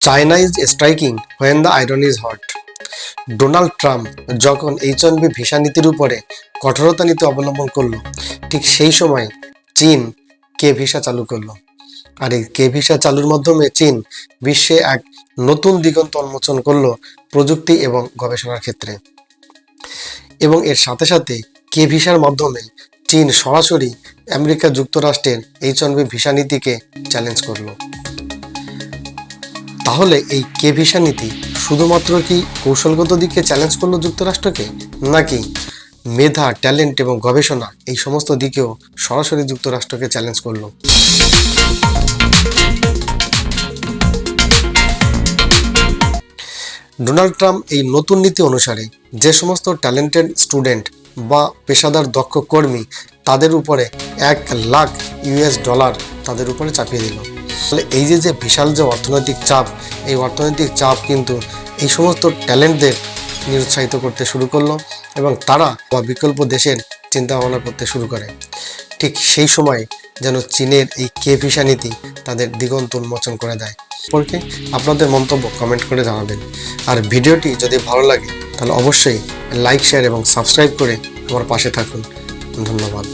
China is striking when the iron is hot. Donald Trump যখন H1B visa নীতির উপরে কঠোরতা নীতি অবলম্বন করলো, ঠিক সেই সময় চীন কে ভিসা চালু করলো। আর এই কে ভিসা চালুর মাধ্যমে চীন বিশ্বে এক নতুন দিগন্ত উন্মোচন করলো প্রযুক্তি এবং গবেষণার ক্ষেত্রে। এবং এর সাথে সাথে কে ভিসার মাধ্যমে চীন সরাসরি আমেরিকা যুক্তরাষ্ট্রের H1B ভিসা নীতিকে চ্যালেঞ্জ করলো। তাহলে এই কে ভিসা নীতি শুধুমাত্র কি কৌশলগত দিকে চ্যালেঞ্জ করলো যুক্তরাষ্ট্রকে, নাকি মেধা, ট্যালেন্ট এবং গবেষণা এই সমস্ত দিকেও সরাসরি যুক্তরাষ্ট্রকে চ্যালেঞ্জ করলো? ডোনাল্ড ট্রাম্প এই নতুন নীতি অনুসারে যে সমস্ত ট্যালেন্টেড স্টুডেন্ট বা পেশাদার দক্ষ কর্মী, তাদের উপরে $1,00,000 তাদের উপরে চাপিয়ে দিল। তাহলে এই যে বিশাল যে অর্থনৈতিক চাপ, এই অর্থনৈতিক চাপ কিন্তু এই সমস্ত ট্যালেন্টদের নিরুৎসাহিত করতে শুরু করলো এবং তারা বা বিকল্প দেশের চিন্তা ভাবনা করতে শুরু করে। ঠিক সেই সময় যেন চীনের এই কে ভিসা নীতি তাদের দিগন্ত উন্মোচন করে দেয়। সম্পর্কে আপনাদের মন্তব্য কমেন্ট করে জানাবেন। আর ভিডিওটি যদি ভালো লাগে তাহলে অবশ্যই লাইক, শেয়ার এবং সাবস্ক্রাইব করে আমার পাশে থাকুন। ধন্যবাদ।